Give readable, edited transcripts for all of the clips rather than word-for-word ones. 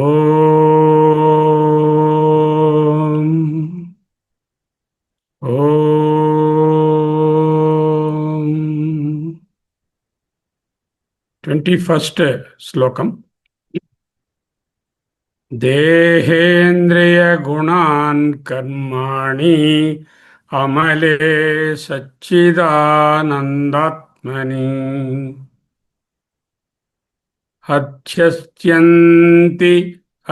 Om. Om. 21st Slokam. Dehendriya gunan karmani amale satchidanandatmani adhyastyanti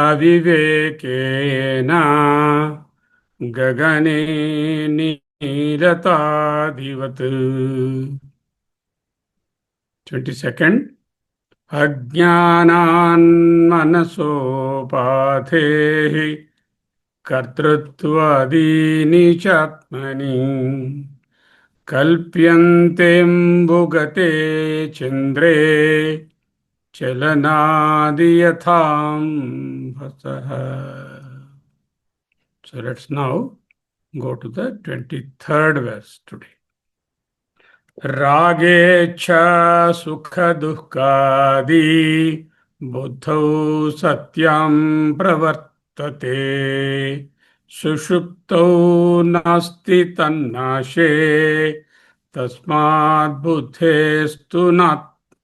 avivekena gagane niratadivat. 22nd. Ajnanan manasopathehi kartruttvadini chatmani kalpyantem bhugate chandre chalanadiyatham bhasaha. So let's now go to the 23rd verse today. Ragecha sukha dukkadi buddhau satyam pravartate sushuptau nasti tannashe tasmad buddhestu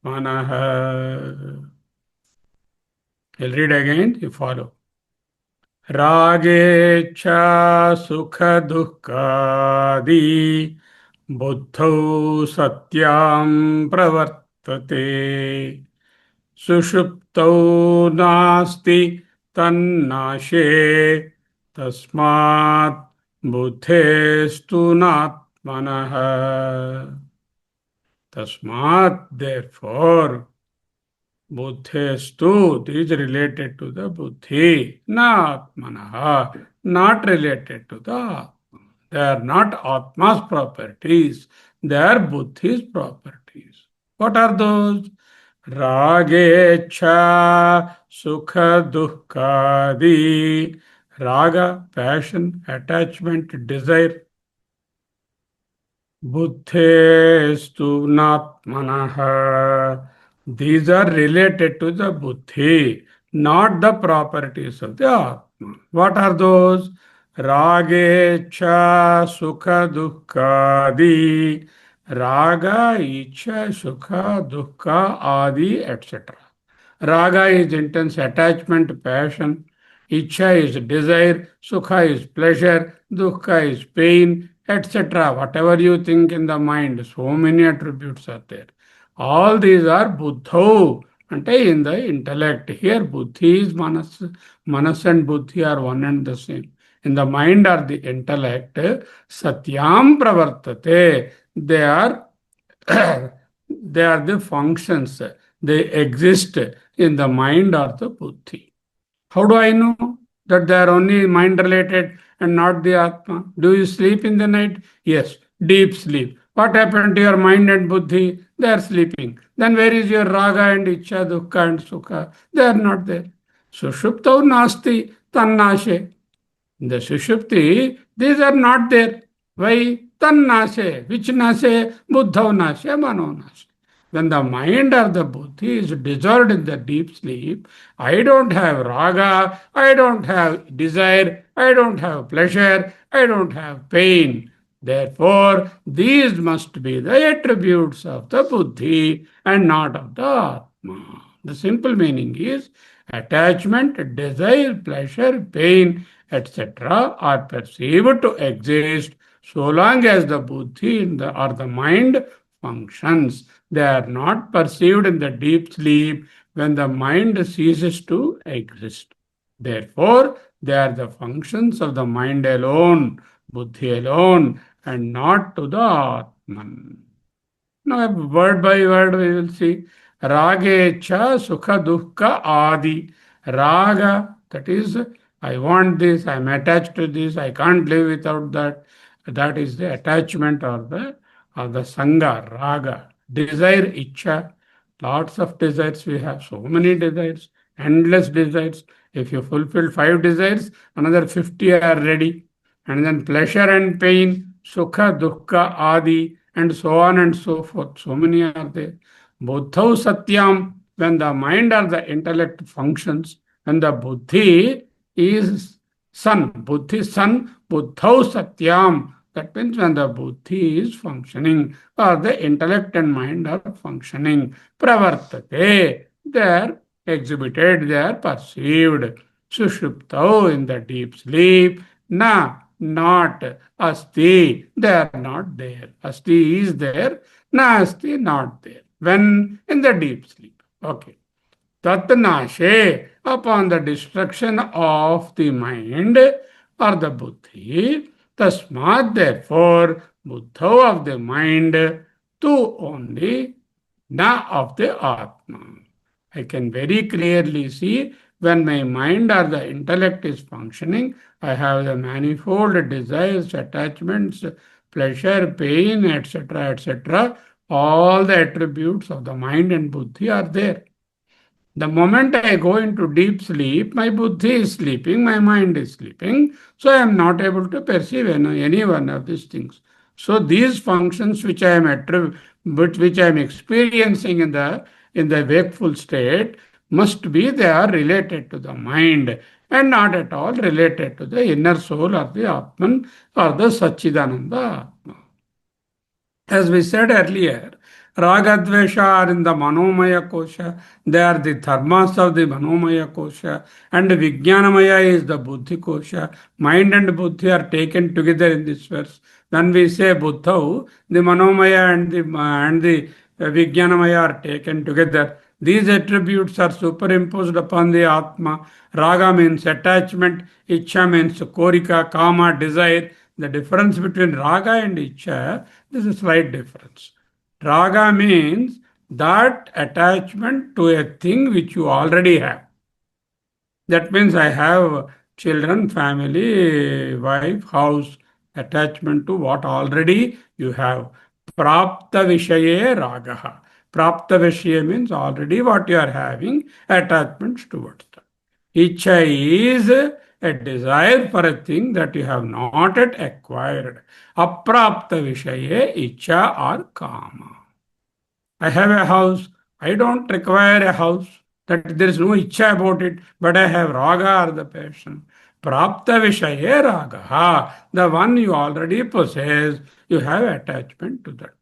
natmanaha. I'll read again, you follow. Ragecha sukha dukkadi buddhau satyam pravartate sushuptau nasti tannashe tasmat buddhestu natmanaha. Tasmat, therefore, buddhestu is related to the buddhi, natmanaha, not related to the atma. They are not Atma's properties, they are Buddhi's properties. What are those? Ragecha, Sukha, Dukkadi. Raga, passion, attachment, desire. Buddhestu natmanaha. These are related to the Buddhi, not the properties of the Atma. What are those? Ragecha, Sukha, Dukkadi. Raga, Icha, Sukha, Dukkha, Adi, etc. Raga is intense attachment, passion. Icha is desire. Sukha is pleasure. Dukkha is pain, etc. Whatever you think in the mind, so many attributes are there. All these are buddho, ante in the intellect. Here buddhi is manas. Manas and buddhi are one and the same. In the mind or the intellect, satyam pravartate. They are they are the functions. They exist in the mind or the buddhi. How do I know that they are only mind related and not the Atma? Do you sleep in the night? Yes, deep sleep. What happened to your mind and buddhi? They are sleeping. Then where is your raga and icha, dukkha and sukha? They are not there. Sushuptau nasti tannashe. In the sushupti, these are not there. Why? Tannashe. Which nashe? Buddhau nashe, mano nashe. When the mind or the buddhi is dissolved in the deep sleep, I don't have raga, I don't have desire, I don't have pleasure, I don't have pain. Therefore, these must be the attributes of the buddhi and not of the Atma. The simple meaning is attachment, desire, pleasure, pain, etc. are perceived to exist so long as the buddhi or the mind functions. They are not perceived in the deep sleep when the mind ceases to exist. Therefore, they are the functions of the mind alone, buddhi alone, and not to the Atman. Now, word by word, we will see. Ragecha, Sukha, Dukkha, Adi. Raga, that is, I want this, I am attached to this, I can't live without that. That is the attachment or the Sangha, Raga. Desire, Icha. Lots of desires we have, so many desires, endless desires. If you fulfill 5 desires, another 50 are ready. And then pleasure and pain, Sukha, Dukkha, Adi, and so on and so forth. So many are there. Buddhau Satyam, when the mind or the intellect functions, When the buddhi is sun, buddhi sun, buddhau satyam. That means when the buddhi is functioning or the intellect and mind are functioning, pravartate, they are exhibited, they are perceived. Sushuptau, in the deep sleep, na, not asti, they are not there. Asti is there, na asti, not there. When? In the deep sleep. Okay. Tatnashe, upon the destruction of the mind or the buddhi, tasmat, therefore, buddha of the mind, tu only, na of the Atma. I can very clearly see when my mind or the intellect is functioning, I have the manifold desires, attachments, pleasure, pain, etc., etc. All the attributes of the mind and buddhi are there. The moment I go into deep sleep, my buddhi is sleeping, my mind is sleeping, so I am not able to perceive any one of these things. So these functions which I am which I am experiencing in the wakeful state must be they are related to the mind and not at all related to the inner soul or the Atman or the Satchidananda Atma. As we said earlier, Raga Dvesha are in the Manomaya Kosha. They are the dharmas of the Manomaya Kosha. And Vijnanamaya is the Buddhi Kosha. Mind and Buddhi are taken together in this verse. When we say Buddha, the Manomaya and the Vijnanamaya are taken together. These attributes are superimposed upon the Atma. Raga means attachment. Ichha means korika, kama, desire. The difference between raga and ichha, there is a slight difference. Raga means that attachment to a thing which you already have. That means I have children, family, wife, house, attachment to what already you have. Prapta Vishaye Ragaha. Prapta Vishaya means already what you are having attachments towards that. Ichha is a desire for a thing that you have not yet acquired. Aprapta Vishaye Ichha or Kama. I have a house. I don't require a house. That there is no ichha about it, but I have raga or the passion. Prapta Vishaye Raga. The one you already possess, you have attachment to that.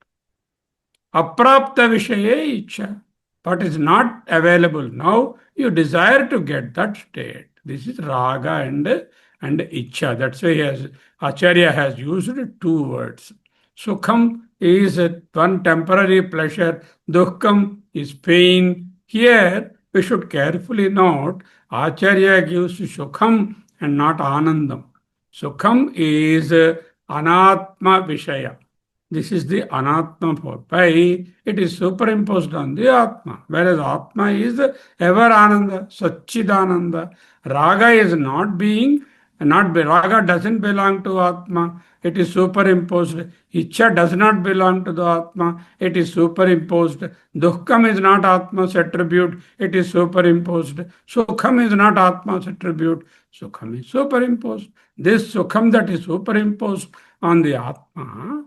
Aprapta Vishaye Ichha. What is not available now, you desire to get that state. This is raga and ichha. That's why Acharya has used two words. Sukham is one temporary pleasure. Dukkham is pain. Here we should carefully note Acharya gives Sukham and not Anandam. Sukham is Anatma Vishaya. This is the Anatma Why? It is superimposed on the Atma. Whereas Atma is ever Ananda, Satchidananda. Raga is not being, Raga doesn't belong to Atma. It is superimposed. Ichha does not belong to the Atma. It is superimposed. Dukkham is not Atma's attribute. It is superimposed. Sukham is not Atma's attribute. Sukham is superimposed. This Sukham that is superimposed on the Atma,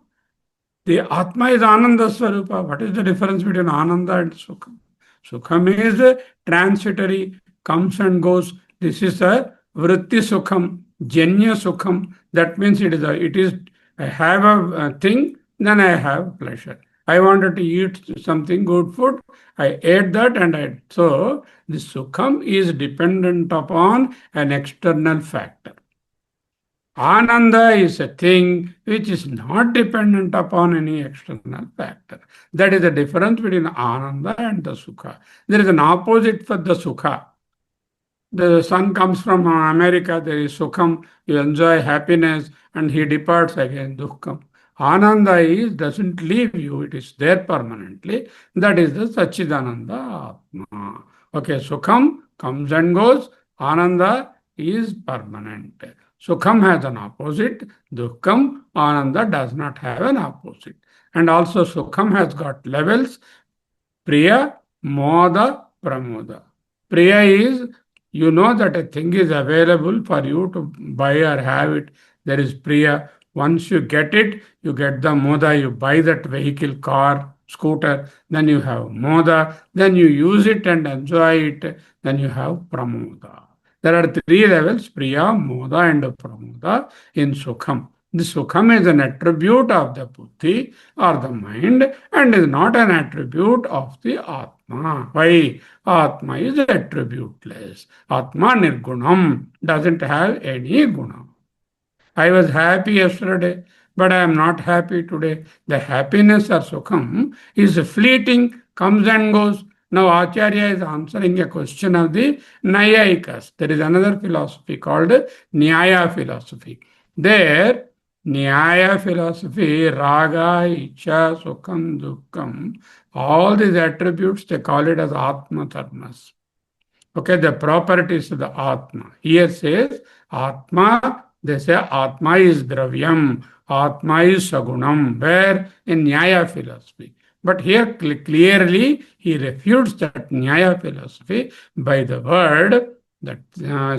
the Atma is Ananda Swarupa. What is the difference between Ananda and Sukham? Sukham is transitory, comes and goes. This is a Vritti Sukham, Janya Sukham. That means I have a thing, then I have pleasure. I wanted to eat something good food, I ate that so the Sukham is dependent upon an external factor. Ananda is a thing which is not dependent upon any external factor. That is the difference between Ananda and the Sukha. There is an opposite for the Sukha. The son comes from America, there is Sukham, you enjoy happiness, and he departs again, Dukkham. Ananda doesn't leave you, it is there permanently. That is the Satchidananda Atma. Okay, Sukham comes and goes, Ananda is permanent. Sukham has an opposite, Dukkham, Ananda does not have an opposite. And also Sukham has got levels, Priya, Moda, Pramoda. Priya is, you know that a thing is available for you to buy or have it. There is Priya. Once you get it, you get the Moda, you buy that vehicle, car, scooter, then you have Moda, then you use it and enjoy it, then you have Pramoda. There are three levels: Priya, Moda, and Pramoda in Sukham. The Sukham is an attribute of the Buddhi or the mind and is not an attribute of the Atma. Why? Atma is attributeless. Atma Nirgunam doesn't have any guna. I was happy yesterday, but I am not happy today. The happiness or sukham is fleeting, comes and goes. Now Acharya is answering a question of the Nyayikas. There is another philosophy called Nyaya philosophy. There, Nyaya philosophy, Raga, Icha, Sukham, Dukkam, all these attributes, they call it as Atma Dharmas. Okay, the properties of the Atma. Here says Atma, they say Atma is Dravyam, Atma is Sagunam, where in Nyaya philosophy. But here clearly he refutes that Nyaya philosophy by the word that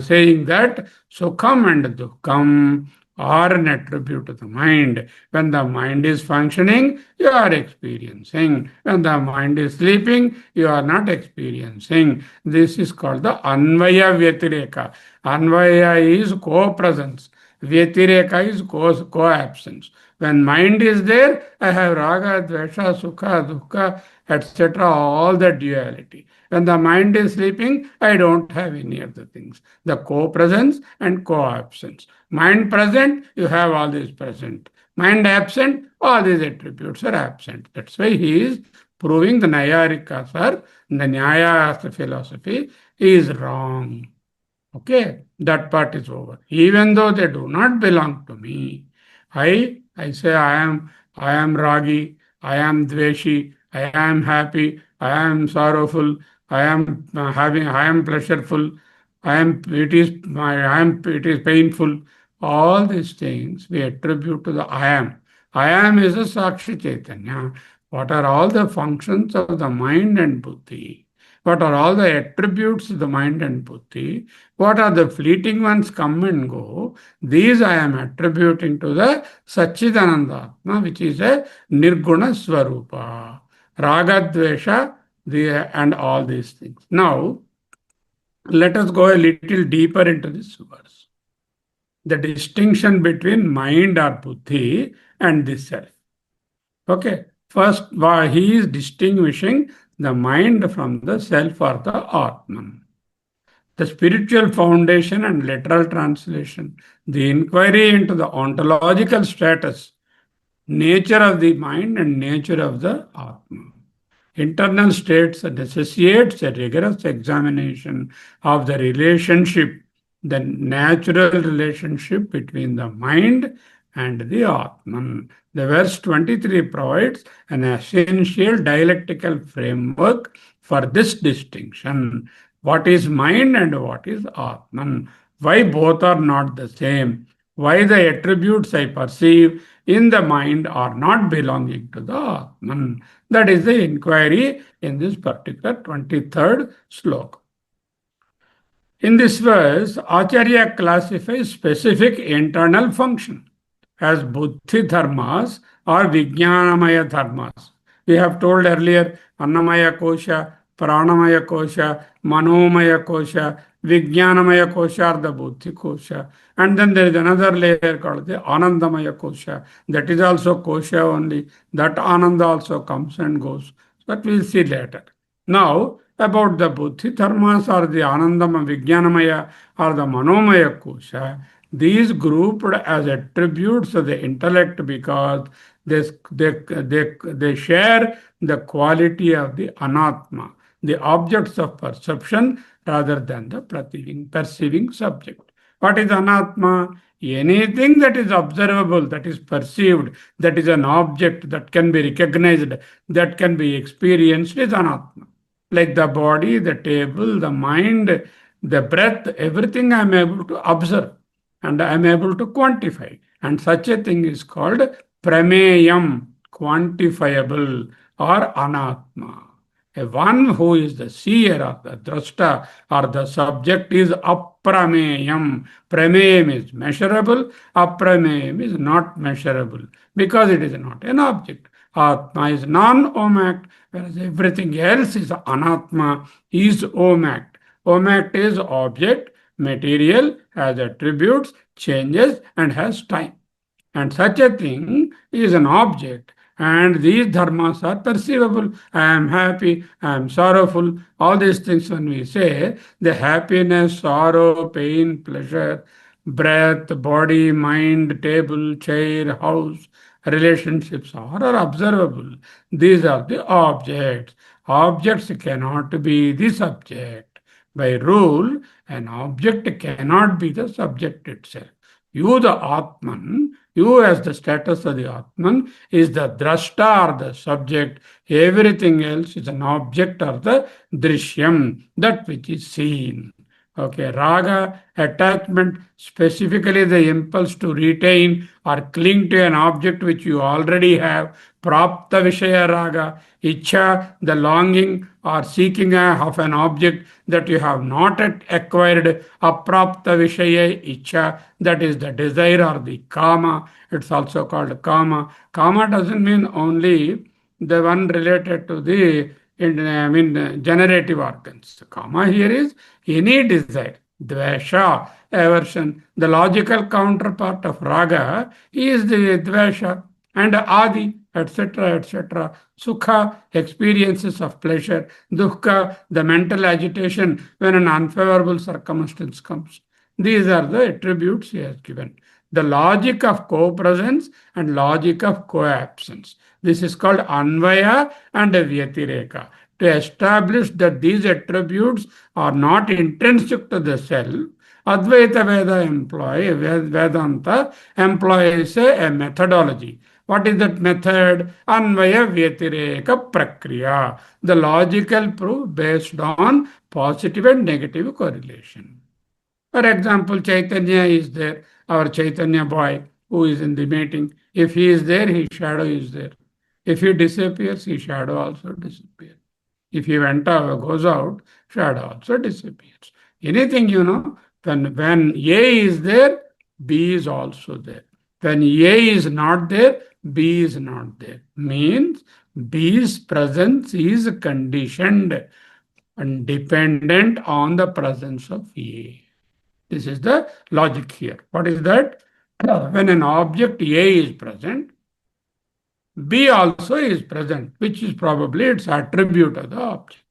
saying that Sukham and Dukkham are an attribute of the mind. When the mind is functioning, you are experiencing. When the mind is sleeping, you are not experiencing. This is called the Anvaya Vyatireka. Anvaya is co-presence. Vyatireka is co-absence. When mind is there, I have raga, dvesha, sukha, dukkha, etc., all the duality. When the mind is sleeping, I don't have any of the things. The co-presence and co-absence. Mind present, you have all these present. Mind absent, all these attributes are absent. That's why he is proving the Nayarikas are, the Nyaya philosophy is wrong. Okay, that part is over. Even though they do not belong to me, I say I am ragi, I am dveshi, I am happy, I am sorrowful, I am I am pleasureful, it is painful. All these things we attribute to the I am. I am is a Sakshi Chaitanya. What are all the functions of the mind and buddhi? What are all the attributes of the mind and buddhi? What are the fleeting ones come and go? These I am attributing to the Satchidananda Atma, which is a Nirguna Swarupa. Ragadvesha, and all these things. Now, let us go a little deeper into this verse. The distinction between mind or buddhi and this self. Okay. First, he is distinguishing the mind from the self or the Atman. The spiritual foundation and literal translation, the inquiry into the ontological status, nature of the mind and nature of the Atma. Internal states necessitates a rigorous examination of the relationship, the natural relationship between the mind and the Atman. The verse 23 provides an essential dialectical framework for this distinction. What is mind and what is Atman? Why both are not the same? Why the attributes I perceive in the mind are not belonging to the Atman? That is the inquiry in this particular 23rd sloka. In this verse, Acharya classifies specific internal function as buddhi dharmas or vijnanamaya dharmas. We have told earlier Annamaya Kosha, Pranamaya Kosha, Manomaya Kosha, Vijnanamaya Kosha are the buddhi kosha. And then there is another layer called the Anandamaya Kosha. That is also kosha only. That Ananda also comes and goes. But we'll see later. Now, about the buddhi dharmas or the Anandama Vijnanamaya or the Manomaya Kosha, these grouped as attributes of the intellect because they share the quality of the anatma, the objects of perception rather than the perceiving subject. What is anatma? Anything that is observable, that is perceived, that is an object that can be recognized, that can be experienced is anatma. Like the body, the table, the mind, the breath, everything I am able to observe and I am able to quantify. And such a thing is called prameyam, quantifiable or anatma. A one who is the seer or the drashta or the subject is aprameyam. Prameyam is measurable, aprameyam is not measurable because it is not an object. Atma is non-om act, whereas everything else is anatma, is om act. Om act is object, Material has attributes, changes, and has time. And such a thing is an object. And these dharmas are perceivable. I am happy, I am sorrowful. All these things, when we say, the happiness, sorrow, pain, pleasure, breath, body, mind, table, chair, house, relationships are observable. These are the objects. Objects cannot be the subject. By rule, an object cannot be the subject itself. You, the Atman, you as the status of the Atman, is the drashta or the subject. Everything else is an object or the drishyam, that which is seen. Okay, raga, attachment, specifically the impulse to retain or cling to an object which you already have. Prapta Vishaya raga, icha, the longing or seeking of an object that you have not yet acquired. Aprapta Vishaya icha, that is the desire or the kama. It's also called kama. Kama doesn't mean only the one related to the generative organs. Kama here is any desire. Dvesha, aversion. The logical counterpart of raga is the dvesha and adi, etc., etc. Sukha, experiences of pleasure. Dukkha, the mental agitation when an unfavorable circumstance comes. These are the attributes he has given. The logic of co-presence and logic of co-absence. This is called Anvaya and Vyatireka. To establish that these attributes are not intrinsic to the self, Advaita Vedanta employs a methodology. What is that method? Anvaya Vyatireka Prakriya. The logical proof based on positive and negative correlation. For example, Chaitanya is there, our Chaitanya boy who is in the meeting. If he is there, his shadow is there. If he disappears, his shadow also disappears. If he goes out, shadow also disappears. Anything, when A is there, B is also there. When A is not there, B is not there. Means B's presence is conditioned and dependent on the presence of A. This is the logic here. What is that? When an object A is present, B also is present, which is probably its attribute of the object.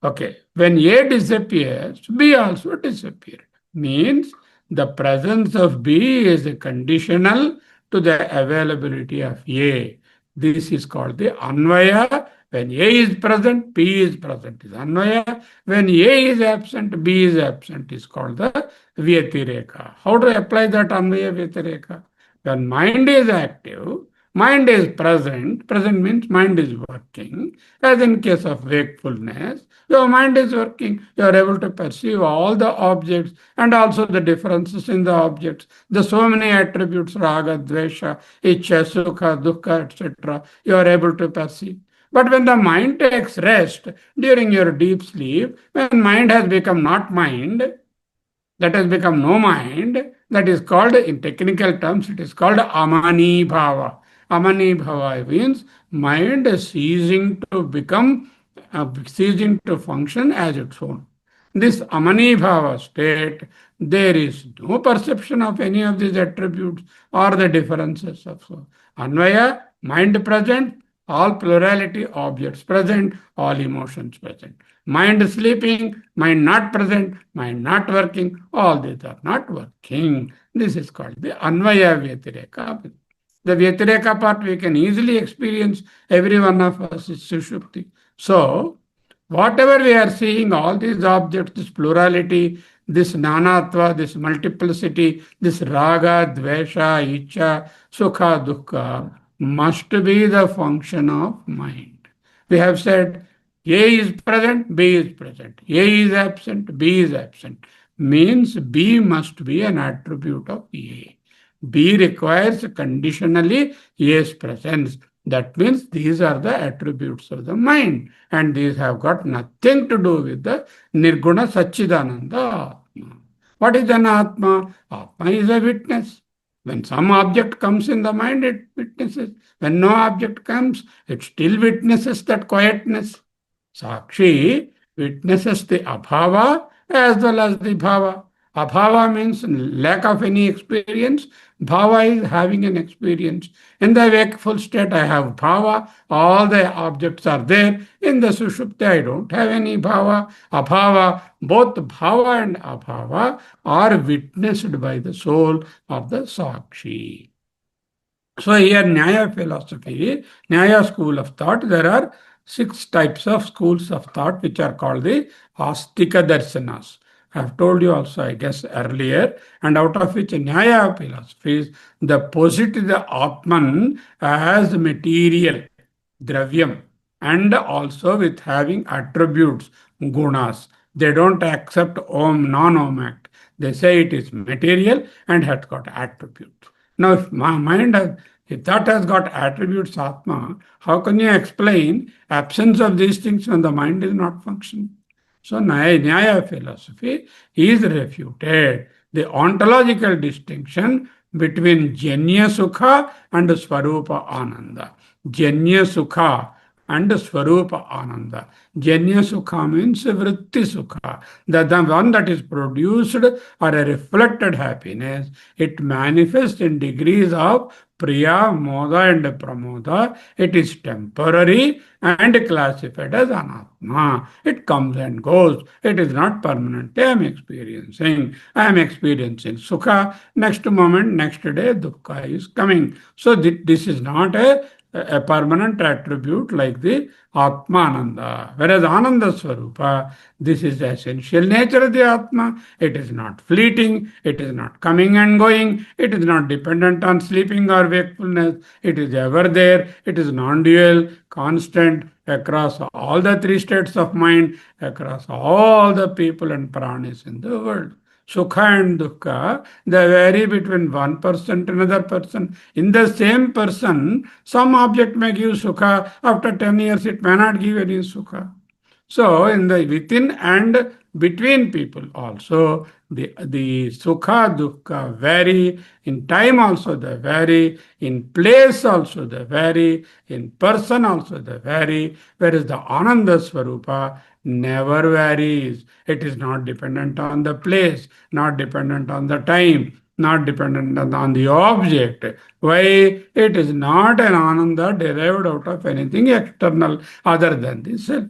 Okay, when A disappears, B also disappeared. Means the presence of B is conditional to the availability of A. This is called the Anvaya. When A is present, B is present, is Anvaya. When A is absent, B is absent, is called the Vyatireka. How to apply that Anvaya Vyatireka? When mind is active, mind is present. Present means mind is working. As in case of wakefulness, your mind is working. You are able to perceive all the objects and also the differences in the objects. The so many attributes, raga, dvesha, ichha, sukha, dukkha, etc. You are able to perceive. But when the mind takes rest during your deep sleep, when mind has become not mind, that has become no mind, that is called, in technical terms, it is called amani bhava. Amani bhava means mind ceasing to function as its own. This amani bhava state, there is no perception of any of these attributes or the differences of so. Anvaya, mind present, all plurality objects present, all emotions present. Mind sleeping, mind not present, mind not working, all these are not working. This is called the Anvaya Vyatireka. The Vyatireka part we can easily experience, every one of us is Sushupti. So, whatever we are seeing, all these objects, this plurality, this nanatva, this multiplicity, this raga, dvesha, icha, sukha, dukkha, must be the function of mind. We have said A is present, B is present. A is absent, B is absent. Means B must be an attribute of A. B requires conditionally A's presence. That means these are the attributes of the mind, and these have got nothing to do with the Nirguna Satchidananda Atma. What is an Atma? Atma is a witness. When some object comes in the mind, it witnesses. When no object comes, it still witnesses that quietness. Sakshi witnesses the abhava as well as the bhava. Abhava means lack of any experience. Bhava is having an experience. In the wakeful state, I have bhava. All the objects are there. In the sushupti, I don't have any bhava. Abhava, both bhava and abhava are witnessed by the soul of the Sakshi. So here Nyaya philosophy, Nyaya school of thought, there are 6 types of schools of thought which are called the Astika Darsanas. I have told you also, I guess, earlier, and out of which Nyaya philosophy is the positive the Atman as material, Dravyam, and also with having attributes, gunas. They don't accept Om, non-Om act. They say it is material and has got attributes. Now, if my mind has, if that has got attributes Atma, how can you explain absence of these things when the mind is not functioning? So, Nyaya philosophy is refuted. The ontological distinction between Janya Sukha and Swarupa Ananda. Janya Sukha and Swarupa Ananda. Janya Sukha means Vritti Sukha. The one that is produced or a reflected happiness. It manifests in degrees of Priya, Moda and Pramoda. It is temporary and classified as Anatma. It comes and goes. It is not permanent. I am experiencing Sukha. Next moment, next day, Dukkha is coming. So this is not a permanent attribute like the Atmananda. Whereas Ananda Swarupa, this is the essential nature of the Atma. It is not fleeting, it is not coming and going, it is not dependent on sleeping or wakefulness, it is ever there, it is non-dual, constant across all the 3 states of mind, across all the people and pranis in the world. Sukha and Dukkha, they vary between one person to another person. In the same person, some object may give Sukha. After 10 years, it may not give any Sukha. So, in the within and between people also, the Sukha, Dukkha vary. In time also they vary. In place also they vary. In person also they vary. Whereas the Ananda Swarupa never varies. It is not dependent on the place, not dependent on the time, not dependent on the object. Why? It is not an Ananda derived out of anything external other than the self.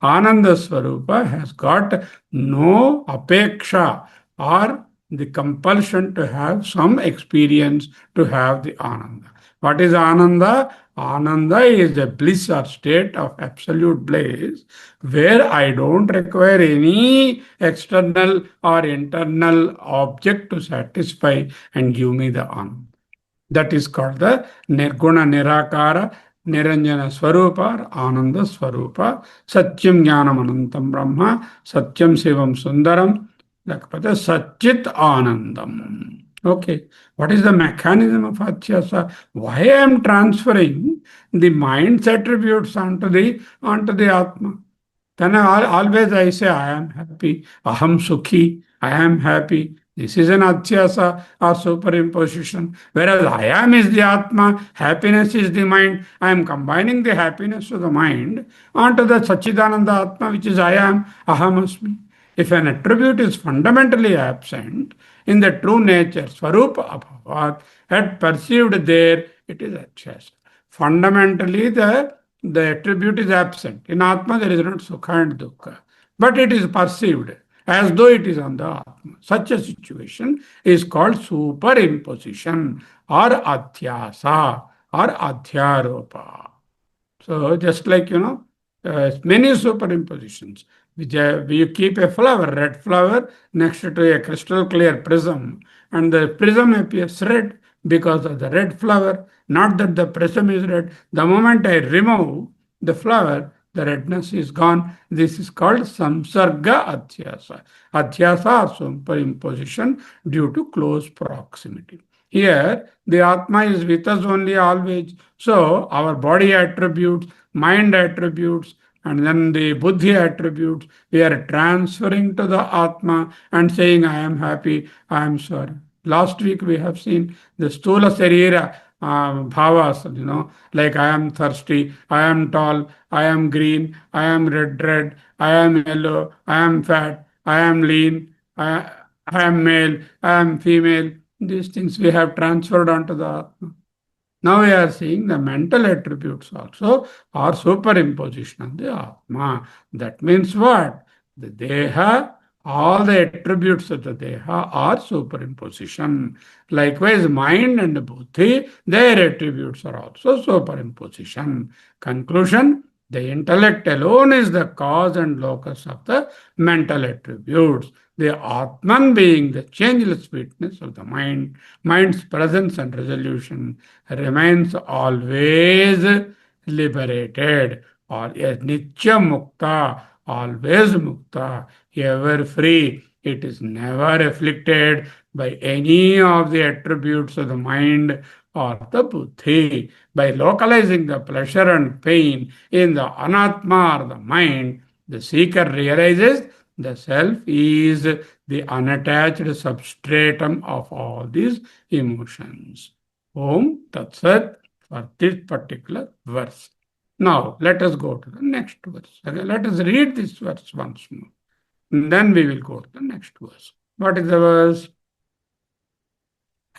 Ananda Swarupa has got no apeksha or the compulsion to have some experience to have the Ananda. What is Ananda? Ananda is a bliss or state of absolute bliss where I don't require any external or internal object to satisfy and give me the Ananda. That is called the Nirguna Nirakara Niranjana Swarupa, Ananda Swarupa, Satyam Jnanam Anantam Brahma, Satyam Sivam Sundaram, Lakpata Satchit Anandam. Okay, what is the mechanism of Adhyasa? Why I am transferring the mind's attributes onto the Atma? Then always I say, I am happy, aham sukhi, I am happy. This is an adhyasa or superimposition. Whereas I am is the Atma, happiness is the mind. I am combining the happiness of the mind onto the Sachidananda Atma, which is I am, aham asmi. If an attribute is fundamentally absent in the true nature, Swarupa Abhavat, had perceived there, it is adhyasa. Fundamentally, the attribute is absent. In Atma, there is not Sukha and Dukkha, but it is perceived as though it is on the Atma. Such a situation is called superimposition or adhyasa or adhyaropa. So, just like, many superimpositions. You keep a flower, red flower, next to a crystal clear prism, and the prism appears red because of the red flower, not that the prism is red. The moment I remove the flower, the redness is gone. This is called samsarga adhyasa. Adhyasa or superimposition due to close proximity. Here, the Atma is with us only always. So, our body attributes, mind attributes, and then the buddhi attributes, we are transferring to the Atma and saying, I am happy, I am sorry. Last week we have seen the Stula Sarira bhavas, like I am thirsty, I am tall, I am green, I am red, I am yellow, I am fat. I am lean, I am male, I am female. These things we have transferred onto the Atma. Now we are seeing the mental attributes also are superimposition of the Atma. That means what? The Deha, all the attributes of the Deha are superimposition. Likewise, mind and Buddhi, their attributes are also superimposition. Conclusion, the intellect alone is the cause and locus of the mental attributes. The Atman being the changeless witness of the mind, mind's presence and resolution remains always liberated, or a nitya mukta, always mukta, ever free. It is never afflicted by any of the attributes of the mind or the buddhi. By localizing the pleasure and pain in the anatma or the mind, the seeker realizes the self is the unattached substratum of all these emotions. Om Tat Sat for this particular verse. Now, let us go to the next verse. Okay, let us read this verse once more. And then we will go to the next verse. What is the verse?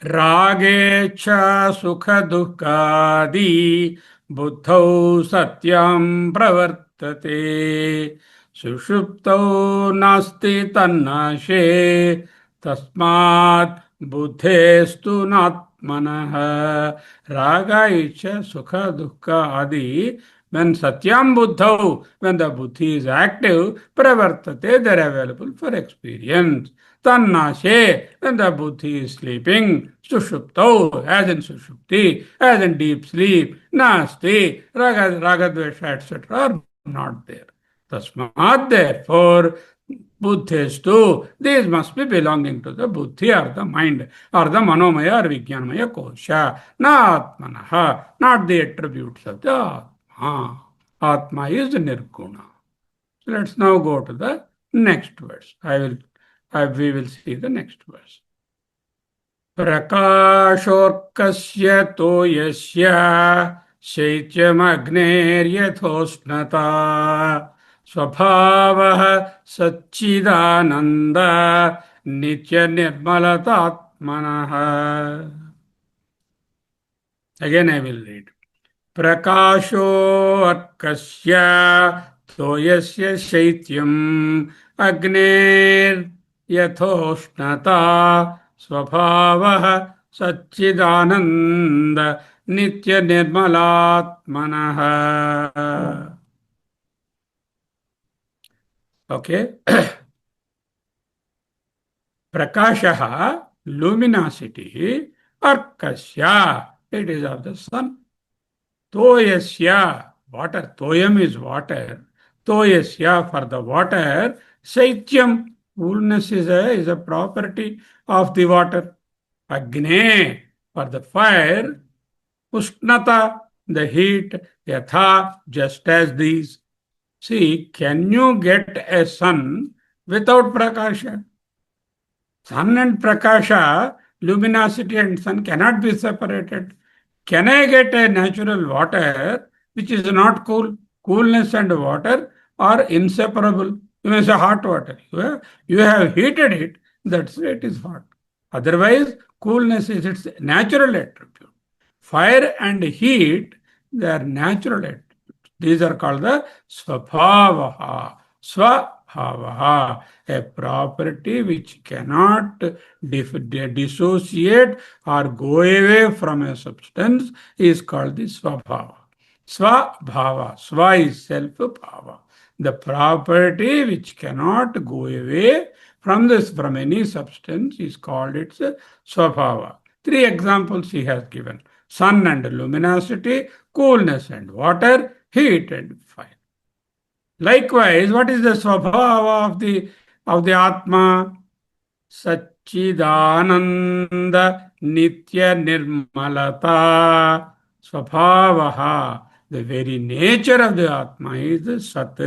Rage cha sukha dukkadi buddhau satyam pravartate sushuptau nasti tannashe tasmat buddhestu natmanah. Raga icha sukha dukkha adi. When satyam buddhau, when the buddhi is active, pravartate, they are available for experience. Tannashe, when the buddhi is sleeping, sushuptau, as in sushupti, as in deep sleep, nasti, ragadvesha, etc. are not there. Tasmat, therefore, buddhistu, these must be belonging to the buddhi or the mind, or the manomaya or vijnanamaya kosha, not atmanaha, not the attributes of the Atma. Atma is nirguna. So let's now go to the next verse. We will see the next verse. Prakashorkasya toyasya shaityamagneryathosnata swabhavah satchidananda nitya nirmalatatmanah. Again I will read. Prakasho arkasya toyasya shaityam agner yathošnata svabhavah satchidananda nitya nirmalatmanah. Okay. Prakashaha, luminosity, arkasya, it is of the sun. Toyasya, water. Toyam is water. Toyasya, for the water. Shaityam, coolness is a property of the water. Agne, for the fire. Ushnata, the heat. Yatha, just as these. See, can you get a sun without prakasha? Sun and prakasha, luminosity and sun cannot be separated. Can I get a natural water which is not cool? Coolness and water are inseparable. You may say hot water. You have heated it, that's why it is hot. Otherwise, coolness is its natural attribute. Fire and heat, they are natural attributes. These are called the svabhavaha. Svabhavaha, a property which cannot dissociate or go away from a substance is called the svabhava. Svabhava, sva is self-bhava. The property which cannot go away from any substance is called its svabhava. 3 examples he has given. Sun and luminosity, coolness and water, heat and fire. Likewise, what is the svabhava of the Atma? Satchidananda nitya nirmalata svabhavaha. The very nature of the Atma is Sat,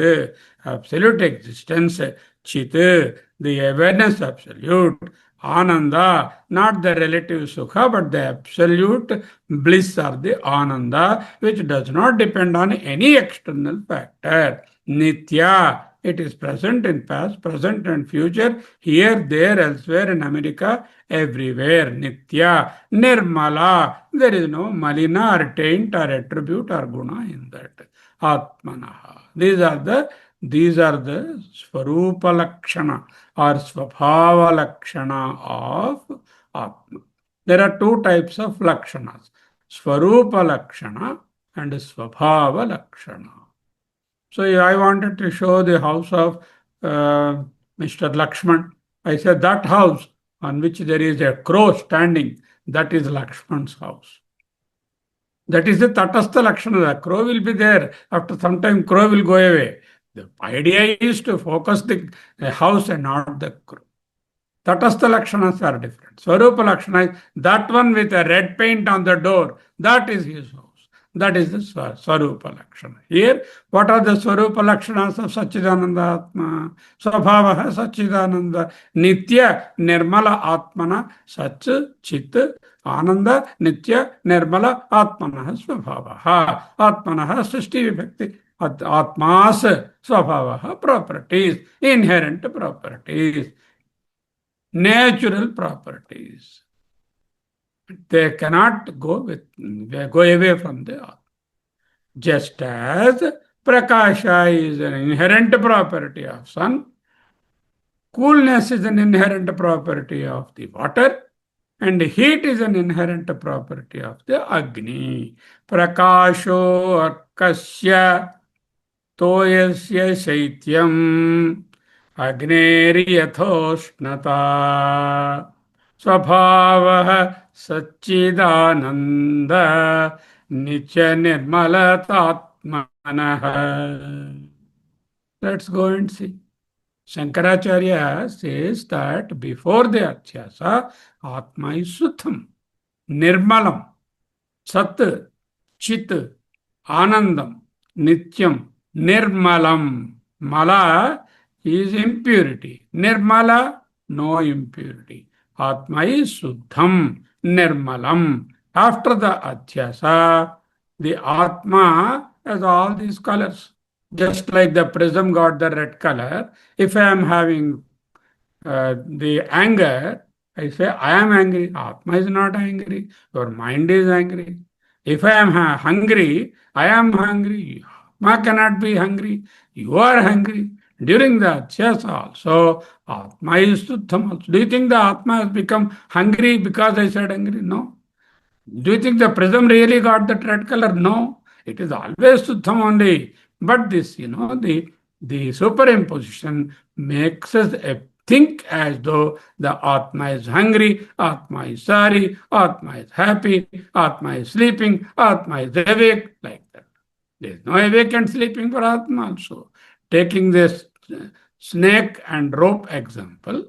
absolute existence, Chit, the awareness absolute, Ananda, not the relative Sukha, but the absolute bliss or the Ananda, which does not depend on any external factor. Nitya, it is present in past, present and future, here, there, elsewhere, in America, everywhere. Nitya, Nirmala. There is no malina or taint or attribute or guna in that. Atmanaha. These are the Swarupa Lakshana or Swabhava Lakshana of Atma. There are two types of Lakshanas, Swarupa Lakshana and Swabhava Lakshana. So I wanted to show the house of Mr. Lakshman. I said that house on which there is a crow standing, that is Lakshman's house. That is the Tatastha Lakshana. The crow will be there. After some time, crow will go away. The idea is to focus the house and not the crow. Tatastha Lakshanas are different. Swarupa Lakshana is that one with a red paint on the door. That is his house. That is the Swarupa Lakshana. Here, what are the Swarupa Lakshanas of Satchidananda Atma? Swabhavaha Satchidananda. Nitya Nirmala Atmana Sach Chit Ananda Nitya Nirmala Atmana Swabhavaha. Atmanaha Srishti Vibhakti. Atmas Swabhavaha properties, inherent properties, natural properties. They cannot go away from the Atma. Just as Prakasha is an inherent property of sun, coolness is an inherent property of the water, and heat is an inherent property of the Agni. Prakasho Arkasya Toyasya Shaityam Agneriyatoshnata Swabhavaha Satchidananda Nitya Nirmalatatmanaha. Let's go and see. Shankaracharya says that before the Achyasa, Atma is Sutham, Nirmalam, Sat, Chit, Anandam, Nityam, Nirmalam. Mala is impurity. Nirmala, no impurity. Atma is Suddham, Nirmalam. After the Adhyasa, the Atma has all these colors. Just like the prism got the red color, if I am having the anger, I say, I am angry. Atma is not angry. Your mind is angry. If I am hungry, I am hungry. Atma cannot be hungry. You are hungry. During the Achyasa also, Atma is Suddham also. Do you think the Atma has become hungry because I said hungry? No. Do you think the prism really got that red color? No. It is always Suddham only. But this, the superimposition makes us think as though the Atma is hungry, Atma is sorry, Atma is happy, Atma is sleeping, Atma is awake, like that. There is no awake and sleeping for Atma also. Taking this snake and rope example,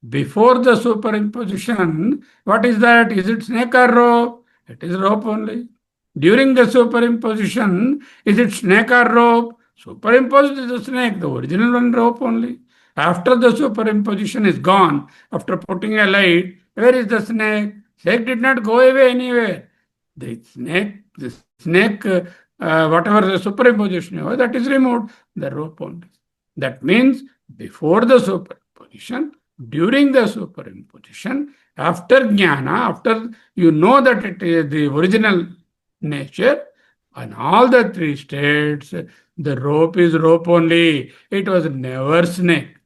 before the superimposition, what is that? Is it snake or rope? It is rope only. During the superimposition, is it snake or rope? Superimposed is the snake, the original one rope only. After the superimposition is gone, after putting a light, where is the snake? Snake did not go away anywhere. The snake, whatever the superimposition was, that is removed, the rope only. That means before the superimposition, during the superimposition, after jnana, after you know that it is the original nature, on all the three states, the rope is rope only. It was never snake.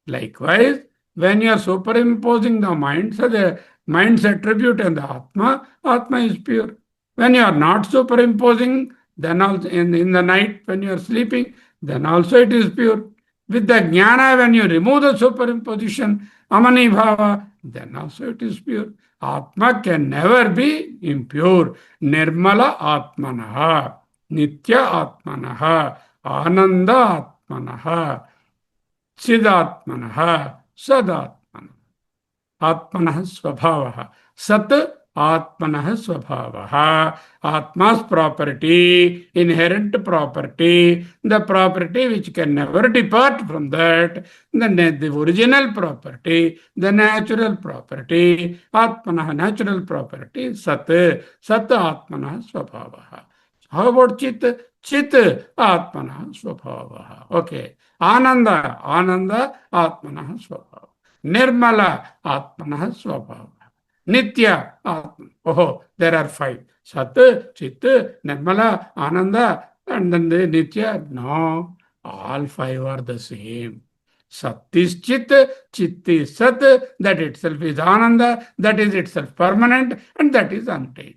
Likewise, when you are superimposing the mind, so the mind's attribute and the Atma is pure. When you are not superimposing, then also in the night when you are sleeping, then also it is pure. With the jnana, when you remove the superimposition, amani bhava, then also it is pure. Atma can never be impure. Nirmala Atmanaha, Nitya Atmanaha, Ananda Atmanaha, Siddhatmanaha, Sadatmanaha. Atmanaha Swabhavaha. Sat Atmanaha Swabhavaha. Atma's property, inherent property, the property which can never depart from that, the original property, the natural property, Atmanaha, natural property, Sat Atmanaha Swabhavaha. How about Chit? Chit Atmana Swabhava. Okay. Ananda Atmana Swabhava. Nirmala Atmana Swabhava. Nitya Atma. Oh, there are five. Sat, Chit, Nirmala, Ananda, and then the Nitya. No, all five are the same. Sat is Chit, Chit is Sat, that itself is Ananda, that is itself permanent, and that is untainted.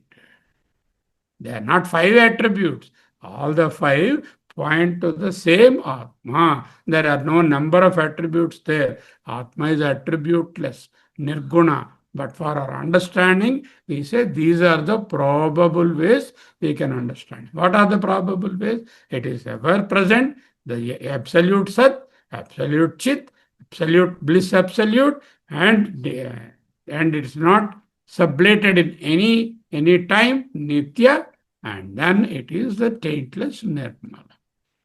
They are not five attributes. All the five point to the same Atma. There are no number of attributes there. Atma is attributeless, nirguna. But for our understanding, we say these are the probable ways we can understand. What are the probable ways? It is ever present, the absolute Sat, absolute Chit, absolute bliss absolute, and it's not sublated in any time, Nitya, and then it is the taintless Nirmala.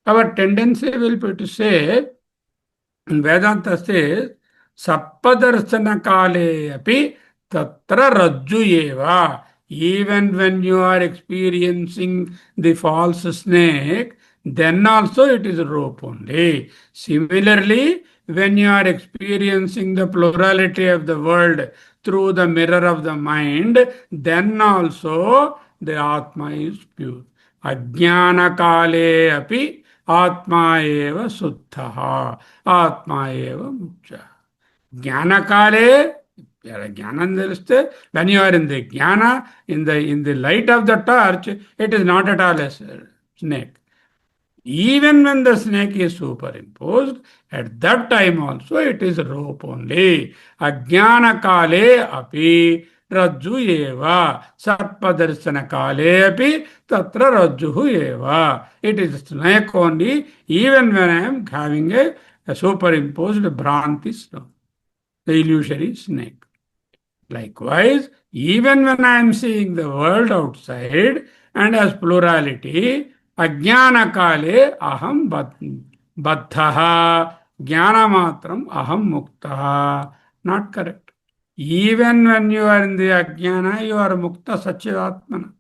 Our tendency will be to say, Vedanta says, Sappadarshana kale api tatra rajju eva. Even when you are experiencing the false snake, then also it is rope only. Similarly, when you are experiencing the plurality of the world through the mirror of the mind, then also the Atma is pure. Ajnana kale api Atma eva suddha. Atma eva mucha. Jnana kale, jnana, when you are in the jnana, in the light of the torch, it is not at all a snake. Even when the snake is superimposed, at that time also it is rope only. Ajnana kale api rajju eva. Sarpadarshana kale api tatra rajju eva. It is snake only, even when I am having a superimposed bhranti, the illusory snake. Likewise, even when I am seeing the world outside and as plurality, ajnana kale aham baddhaha, jnana matram aham muktaha. Not correct. Even when you are in the ajnana, you are mukta satchidatmana.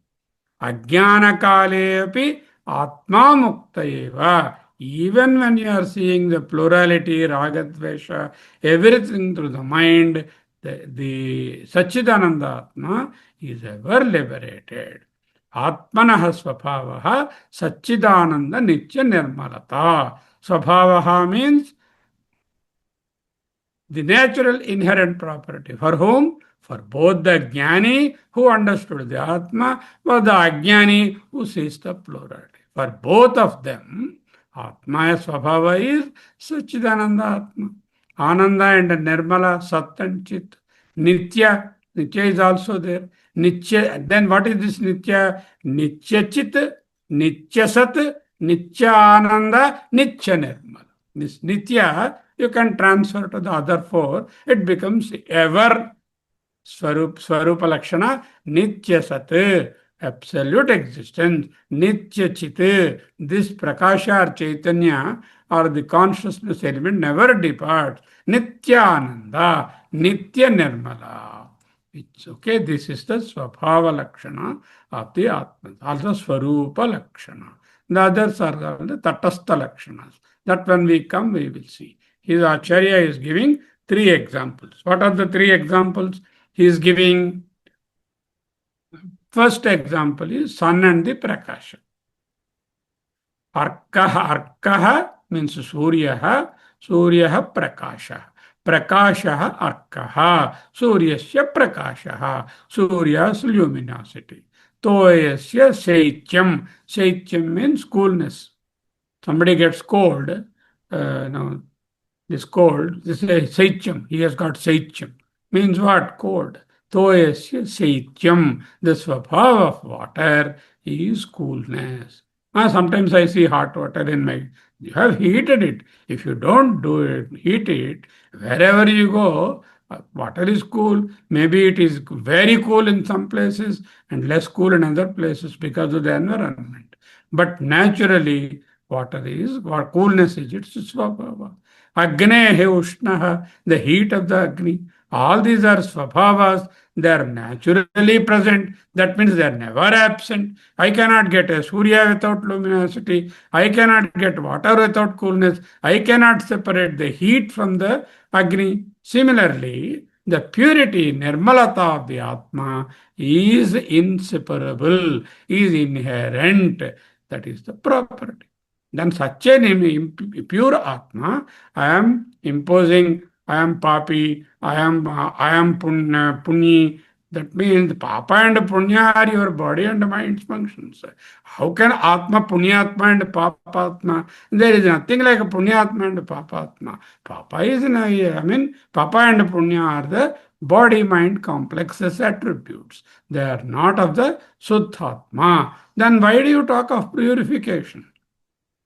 Ajnana kale api atma mukta eva. Even when you are seeing the plurality, ragadvesha, everything through the mind, the Satchidananda Atma is ever liberated. Atmanaha svabhavaha Satchidananda Nitya Nirmalata. Svabhavaha means the natural inherent property. For whom? For both the Jnani who understood the Atma or the Ajnani who sees the plurality. For both of them, Atma Svabhava is Satchidananda Atma. Ananda and Nirmala, Sat and Chit. Nitya, Nitya is also there. Nitya, then what is this Nitya? Nitya Chit, Nitya Sat, Nitya Ananda, Nitya Nirmala. This Nitya, you can transfer to the other four. It becomes ever Swarupa Lakshana, Nitya Sat, absolute existence, Nitya Chit. This Prakasha or Chaitanya or the consciousness element never departs. Nityananda, Nitya Nirmala. It's okay. This is the Swabhava Lakshana of the Atma. Also Swarupa Lakshana. The others are the Tatastha Lakshanas. That when we come, we will see. His Acharya is giving three examples. What are the three examples? He is giving, first example is sun and the Prakasha. Arkaha means Suryaha, Suryaha Prakasha. Prakasha Arkaha, Suryasya Prakasha, Surya's luminosity. Toyasya Saityam. Saityam means coolness. Somebody gets cold, now this cold, this is Saityam. He has got Saityam. Means what? Cold. Toyasya Saityam. The swabhava of water is coolness. Sometimes I see hot water in my. You have heated it. If you don't do it, heat it, wherever you go, water is cool. Maybe it is very cool in some places and less cool in other places because of the environment. But naturally, water is, coolness is its swabhava. Agnehe Ushnaha, the heat of the Agni. All these are swabhavas. They are naturally present. That means they are never absent. I cannot get a Surya without luminosity. I cannot get water without coolness. I cannot separate the heat from the Agni. Similarly, the purity, nirmalata of the Atma is inseparable, is inherent. That is the property. Then such an pure Atma, I am imposing, I am papi, I am punni. That means papa and punya are your body and mind's functions. How can Atma, Punyatma and Papatma? There is nothing like a Punyatma and Papatma. Papa is, Papa and Punya are the body mind complexes attributes. They are not of the Suddhatma. Then why do you talk of purification?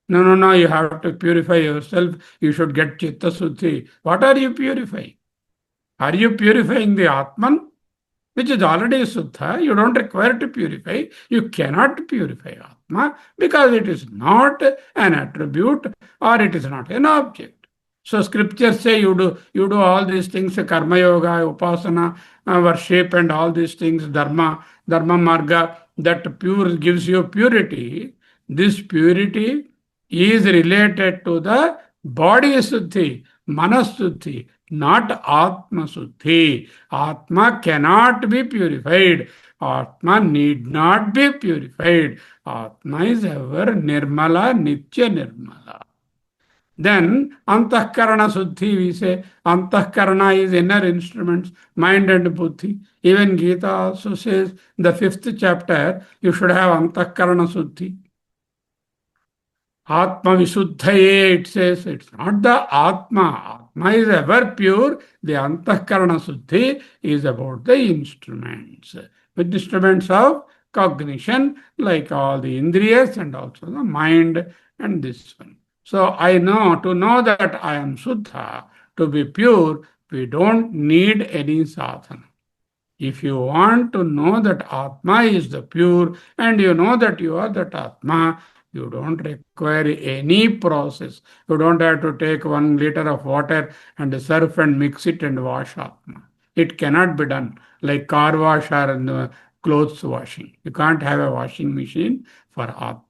No, no, no, you have to purify yourself. You should get Chitta Suddhi. What are you purifying? Are you purifying the Atman, which is already Suddha? You don't require to purify. You cannot purify Atma because it is not an attribute or it is not an object. So scriptures say you do all these things, karma yoga, upasana, worship and all these things, dharma marga, that pure gives you purity. This purity is related to the body suddhi, manas suddhi, not Atma suddhi. Atma cannot be purified. Atma need not be purified. Atma is ever nirmala, nitya nirmala. Then antahkarana suddhi, we say antahkarana is inner instruments, mind and buddhi. Even Gita also says the 5th chapter you should have antahkarana suddhi. Atma Visuddhaye, it says, it's not the Atma. Atma is ever pure. The Antahkarana Suddhi is about the instruments. With instruments of cognition, like all the Indriyas and also the mind and this one. So I know, to know that I am Suddha, to be pure, we don't need any sadhana. If you want to know that Atma is the pure and you know that you are that Atma, you don't require any process. You don't have to take 1 liter of water and surf and mix it and wash Atma. It cannot be done like car wash or clothes washing. You can't have a washing machine for Atma.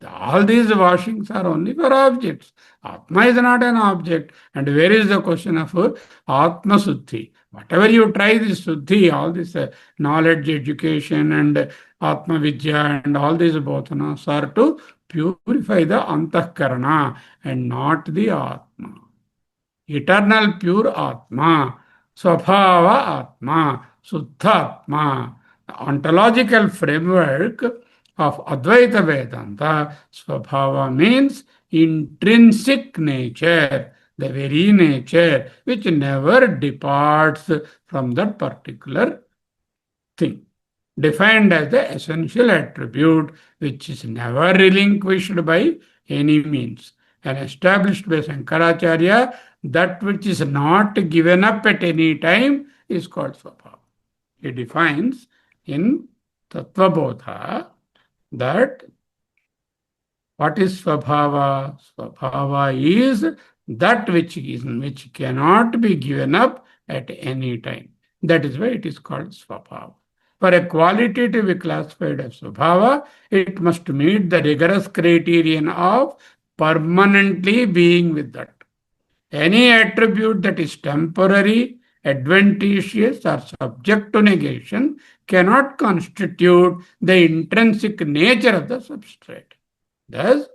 All these washings are only for objects. Atma is not an object. And where is the question of Atma Suddhi? Whatever you try this Suddhi, all this knowledge, education and Atma Vidya and all these bodhanas are to purify the Antahkarana and not the Atma. Eternal pure Atma, Swabhava Atma, Suddha Atma. The ontological framework of Advaita Vedanta, Swabhava means intrinsic nature, the very nature which never departs from that particular thing, defined as the essential attribute which is never relinquished by any means, and established by Shankaracharya. That which is not given up at any time is called Swabhava. He defines in Tattva Bodha that what is Swabhava? Swabhava is that which cannot be given up at any time. That is why it is called Swabhava. For a quality to be classified as Swabhava, it must meet the rigorous criterion of permanently being with that. Any attribute that is temporary, adventitious, or subject to negation cannot constitute the intrinsic nature of the substrate. Thus,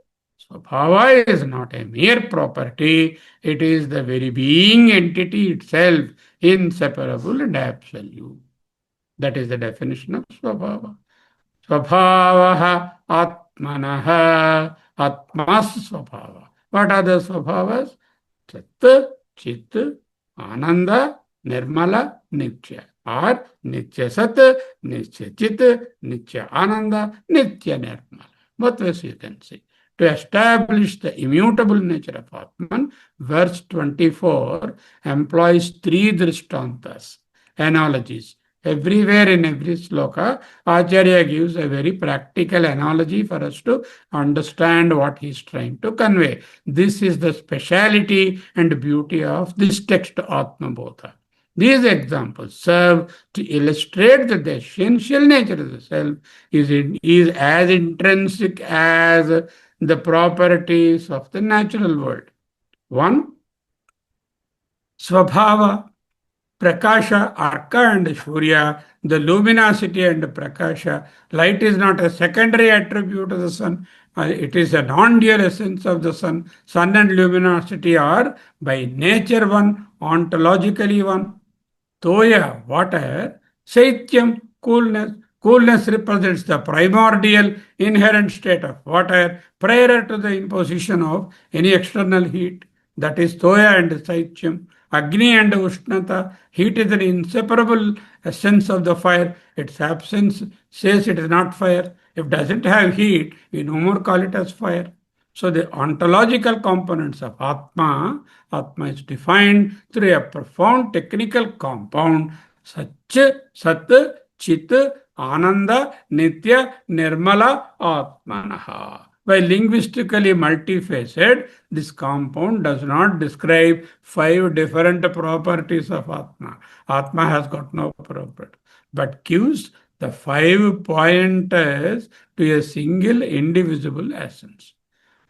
Swabhava is not a mere property, it is the very being entity itself, inseparable and absolute. That is the definition of Swabhava. Swabhavaha Atmanaha, Atmas Swabhava. What are the Swabhavas? Sat, Chit, Ananda, Nirmala, Nitya. Or Nitya Sat, Nitya Chit, Nitya Ananda, Nitya Nirmala. Both ways you can say. To establish the immutable nature of Atman, verse 24 employs 3 drishtantas, analogies. Everywhere in every sloka, Acharya gives a very practical analogy for us to understand what he is trying to convey. This is the speciality and beauty of this text, Atma Bodha. These examples serve to illustrate that the essential nature of the self is as intrinsic as the properties of the natural world. One, Swabhava, Prakasha, Arka and Surya, the luminosity and Prakasha. Light is not a secondary attribute of the sun. It is a non-dual essence of the sun. Sun and luminosity are by nature one, ontologically one. Toya, water, Saityam, coolness. Coolness represents the primordial inherent state of water prior to the imposition of any external heat. That is Toya and Saityam. Agni and Ushnata. Heat is an inseparable essence of the fire. Its absence says it is not fire. If it doesn't have heat, we no more call it as fire. So the ontological components of Atma is defined through a profound technical compound, Sach, Sat, Chit, Ananda, Nitya, Nirmala, Atmanaha. While linguistically multifaceted, this compound does not describe five different properties of Atma. Atma has got no property, but gives the 5 pointers to a single indivisible essence.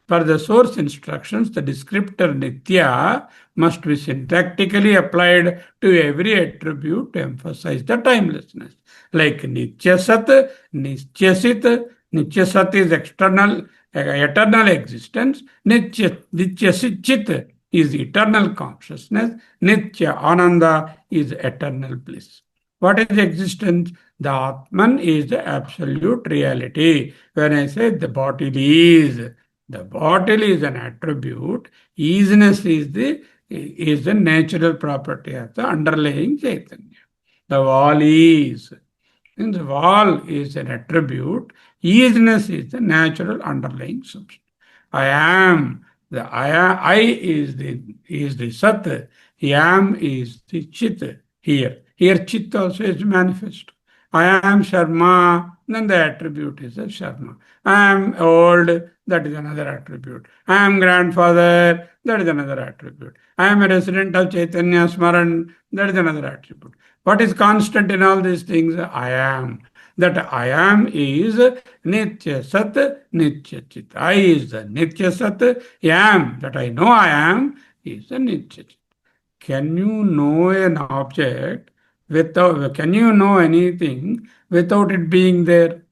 For the source instructions, the descriptor Nitya must be syntactically applied to every attribute to emphasize the timelessness. Like Nityasat, Nityasit. Nityasat is eternal existence. Nityasit is eternal consciousness. Nitya Ananda is eternal bliss. What is existence? The Atman is the absolute reality. When I say the bottle is an attribute. Easiness is the natural property of the underlying Chaitanya. The wall is. Since the wall is an attribute, easiness is the natural underlying substance. I am. I is the Sat. Am is the Chit. Here Chit also is manifest. I am Sharma, then the attribute is a Sharma. I am old, that is another attribute. I am grandfather, that is another attribute. I am a resident of Chaitanya Smaran, that is another attribute. What is constant in all these things? I am. That I am is Nitya Sat, Nitya Chit. I is the Nitya Sat. Am, that I know I am, is the Nitya Chit. Can you know an object can you know anything without it being there?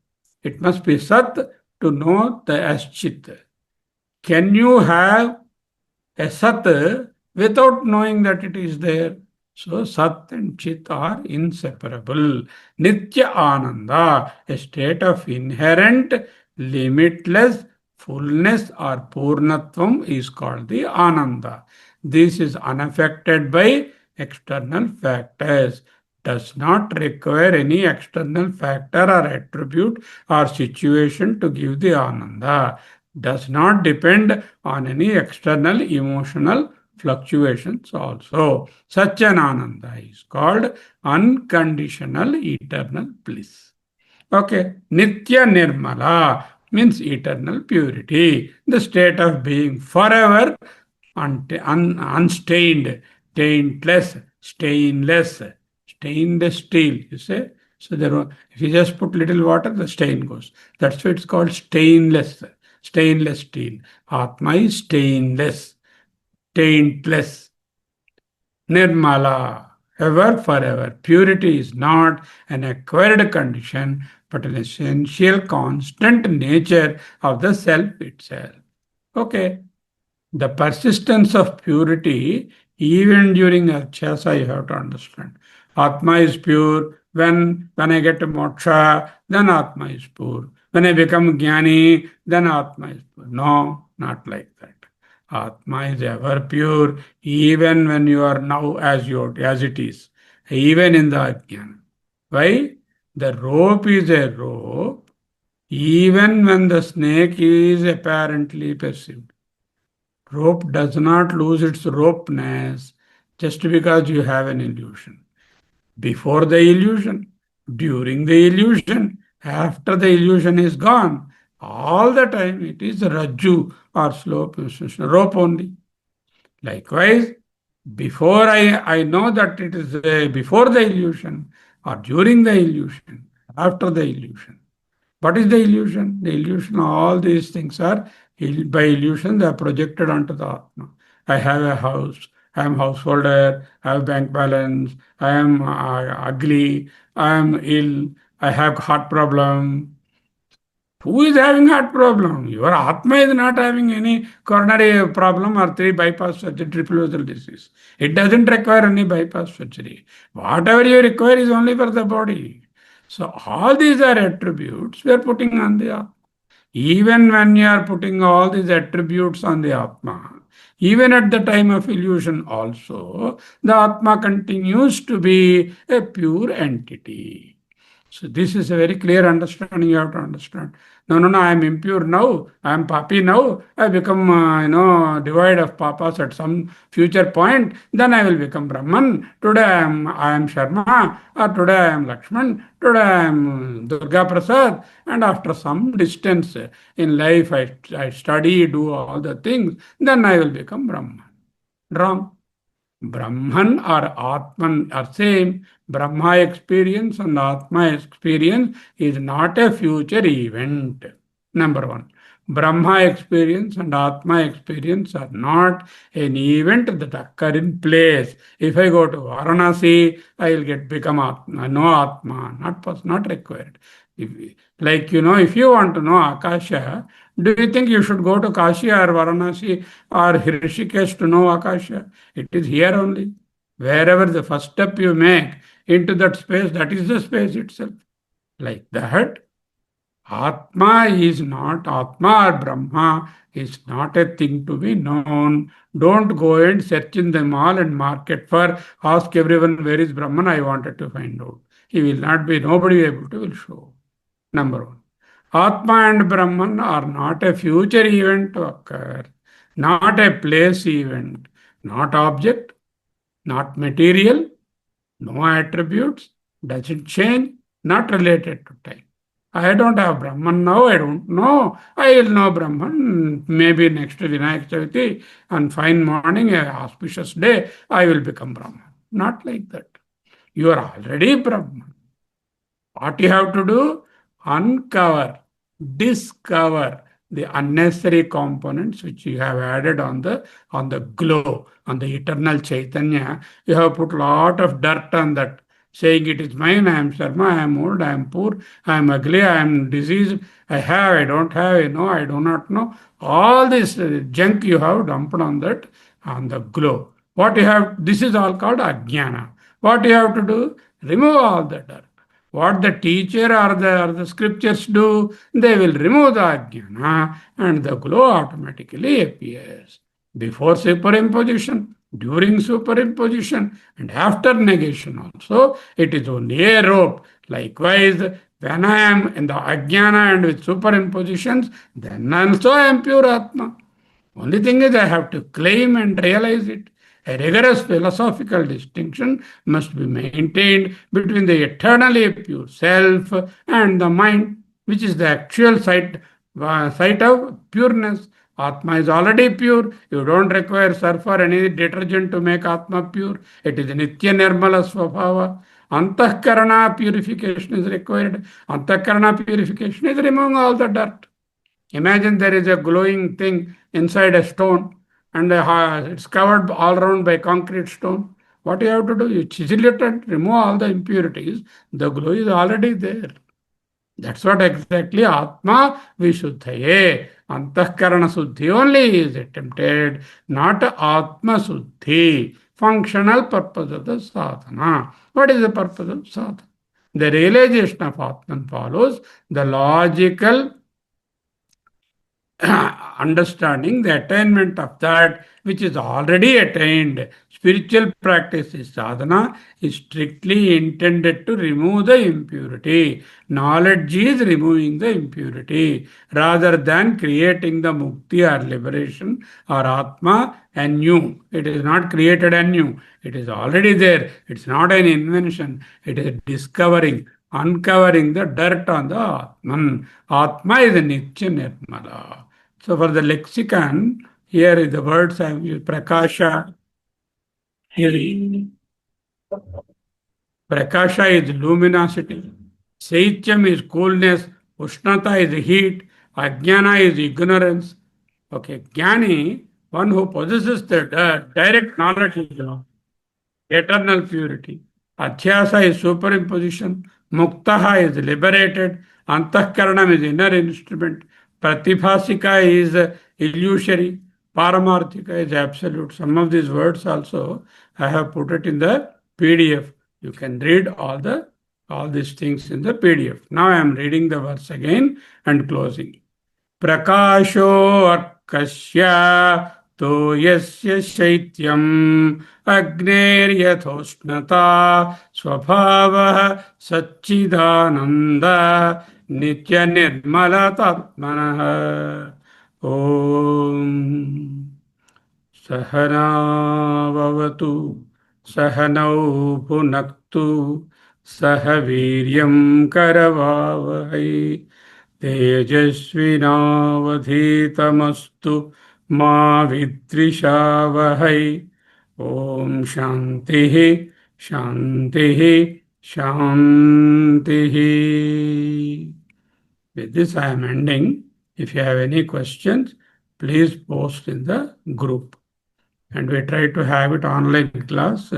It must be Sat to know the as Chit. Can you have a Sat without knowing that it is there? So Sat and Chit are inseparable. Nitya Ananda, a state of inherent, limitless fullness or Purnatvam is called the Ananda. This is unaffected by external factors, does not require any external factor or attribute or situation to give the Ananda, does not depend on any external emotional fluctuations also. Such an Ananda is called unconditional eternal bliss. Okay, Nitya Nirmala means eternal purity, the state of being forever unstained, taintless, stainless steel, you say. So if you just put little water, the stain goes. That's why it's called stainless steel. Atma is stainless, taintless, nirmala, ever, forever. Purity is not an acquired condition, but an essential, constant nature of the self itself. Okay. The persistence of purity, even during Acharya, you have to understand. Atma is pure. When I get to moksha, then Atma is pure. When I become jnani, then Atma is pure. No, not like that. Atma is ever pure, even when you are now as it is, even in the ajnana. Why? The rope is a rope, even when the snake is apparently perceived. Rope does not lose its ropeness just because you have an illusion. Before the illusion, during the illusion, after the illusion is gone, all the time it is rajju or rope only. Likewise, Before I know that it is before the illusion or during the illusion, after the illusion. What is the illusion? The illusion, all these things are, by illusion, they are projected onto the Atma. I have a house, I am householder, I have bank balance, I am ugly, I am ill, I have heart problem. Who is having heart problem? Your Atma is not having any coronary problem or three bypass surgery, triple vessel disease. It doesn't require any bypass surgery. Whatever you require is only for the body. So all these are attributes we are putting on the Atma. Even when you are putting all these attributes on the Atma, even at the time of illusion also, the Atma continues to be a pure entity. So this is a very clear understanding you have to understand. No, I am impure now. I am papi now. I become, devoid of papas at some future point. Then I will become Brahman. Today I am Sharma. Or today I am Lakshman. Today I am Durga Prasad. And after some distance in life, I study, do all the things. Then I will become Brahman. Wrong. Brahman or Atman are same. Brahma experience and Atma experience is not a future event. Number one. Brahma experience and Atma experience are not an event that occur in place. If I go to Varanasi, I will become Atma. No Atma, not required. If you want to know Akasha, do you think you should go to Kashi or Varanasi or Rishikesh to know Akasha? It is here only. Wherever the first step you make into that space, that is the space itself. Like that, Atma or Brahma is not a thing to be known. Don't go and search in the mall and market for, ask everyone where is Brahman, I wanted to find out. He will not be, nobody able to will show. Number one. Atma and Brahman are not a future event to occur, not a place event, not object, not material, no attributes, doesn't change, not related to time. I don't have Brahman now, I don't know. I will know Brahman maybe next Vinayak Chaviti, on fine morning, a auspicious day, I will become Brahman. Not like that. You are already Brahman. What you have to do? Uncover, discover the unnecessary components which you have added on the glow, on the eternal Chaitanya. You have put lot of dirt on that, saying it is mine, I am Sarma, I am old, I am poor, I am ugly, I am diseased, I don't have, I know, I do not know. All this junk you have dumped on that, on the glow. What you have, this is all called ajnana. What you have to do? Remove all the dirt. What the teacher or the scriptures do, they will remove the ajnana and the glow automatically appears. Before superimposition, during superimposition, and after negation also, it is only a rope. Likewise, when I am in the ajnana and with superimpositions, then also I am pure Atma. Only thing is I have to claim and realize it. A rigorous philosophical distinction must be maintained between the eternally pure self and the mind, which is the actual site of pureness. Atma is already pure. You don't require surf or any detergent to make Atma pure. It is Nitya Nirmala Swabhava. Antahkarana purification is required. Antahkarana purification is removing all the dirt. Imagine there is a glowing thing inside a stone and it's covered all around by concrete stone. What you have to do? You chisel it and remove all the impurities. The glow is already there. That's what exactly Atma Vishuddhaye. Antahkarana Suddhi only is attempted, not Atma Suddhi. Functional purpose of the sadhana. What is the purpose of sadhana? The realization of Atman follows the logical understanding the attainment of that which is already attained. Spiritual practice is sadhana is strictly intended to remove the impurity. Knowledge is removing the impurity rather than creating the mukti or liberation or atma anew. It is not created anew. It is already there. It's not an invention. It is discovering, uncovering the dirt on the Atman. Atma is a Nitya Nirmala. So for the lexicon, here is the words I have used, Prakasha. is Prakasha is luminosity. Saityam is coolness. Ushnata is heat. Ajnana is ignorance. Okay, Jnani, one who possesses the direct knowledge of eternal purity. Adhyasa is superimposition. Muktaha is liberated. Antahkaranam is inner instrument. Pratibhasika is illusory. Paramarthika is absolute. Some of these words also I have put it in the PDF. You can read all these things in the PDF. Now I am reading the verse again and closing. प्रकाशो अर्कस्य तो यस्य शैत्यम् अग्नेर्यथोष्णता स्वभावः सच्चिदानन्द नित्यनिर्मलतात्मनः ॐ सहनावतु सहनौ भुनक्तु सह वीर्यं करवावहै तेजस्विनावधीतमस्तु मा विद्विषावहै ॐ शान्तिः शान्तिः शान्तिः. With this I am ending. If you have any questions, please post in the group. And we try to have it online class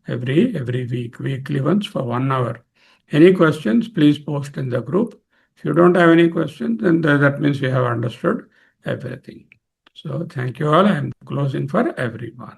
every week, weekly once for 1 hour. Any questions, please post in the group. If you don't have any questions, then that means we have understood everything. So thank you all. I am closing for everyone.